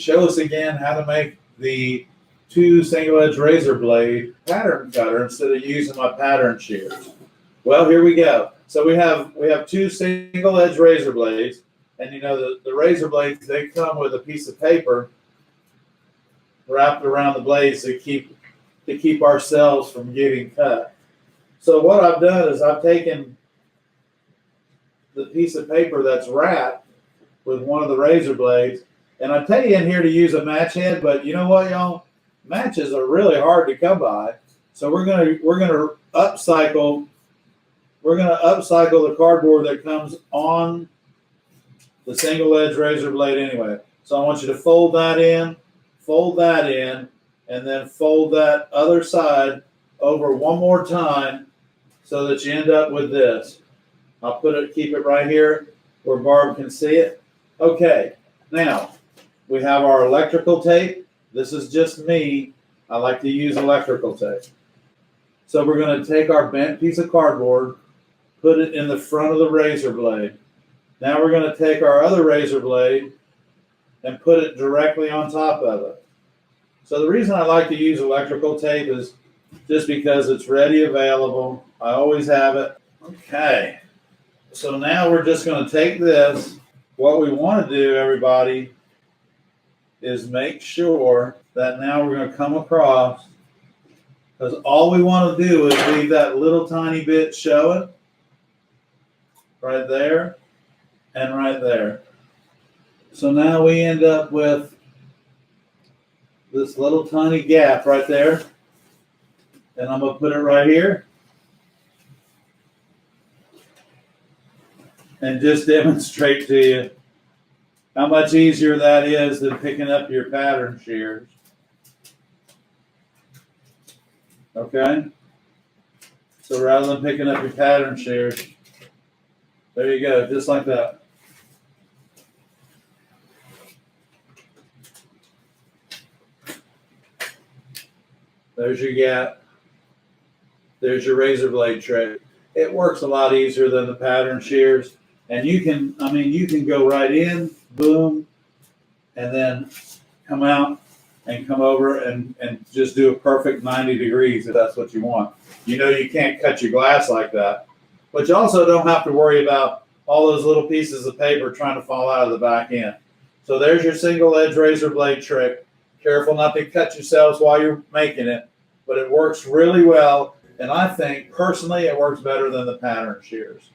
show us again how to make the 2 single edge razor blade pattern cutter instead of using my pattern shears. Well, here we go. So we have 2 single edge razor blades, and you know the razor blades, they come with a piece of paper wrapped around the blades to keep ourselves from getting cut. So what I've done is I've taken the piece of paper that's wrapped with one of the razor blades, and I tell you in here to use a match head, but you know what, y'all? Matches are really hard to come by. So we're gonna upcycle the cardboard that comes on the single edge razor blade anyway. So I want you to fold that in, and then fold that other side over one more time so that you end up with this. I'll keep it right here where Barb can see it. Okay, now we have our electrical tape. This is just me. I like to use electrical tape. So we're going to take our bent piece of cardboard, put it in the front of the razor blade. Now we're going to take our other razor blade and put it directly on top of it. So the reason I like to use electrical tape is just because it's ready, available. I always have it. Okay. So now we're just going to take this. What we want to do, everybody, is make sure that now we're going to come across, because all we want to do is leave that little tiny bit showing right there and right there. So now we end up with this little tiny gap right there, and I'm going to put it right here and just demonstrate to you how much easier that is than picking up your pattern shears. Okay? So rather than picking up your pattern shears, there you go, just like that. There's your gap. There's your razor blade trick. It works a lot easier than the pattern shears. And you can go right in, boom, and then come out and come over and just do a perfect 90 degrees if that's what you want. You know you can't cut your glass like that. But you also don't have to worry about all those little pieces of paper trying to fall out of the back end. So there's your single edge razor blade trick. Careful not to cut yourselves while you're making it, but it works really well. And I think personally it works better than the pattern shears.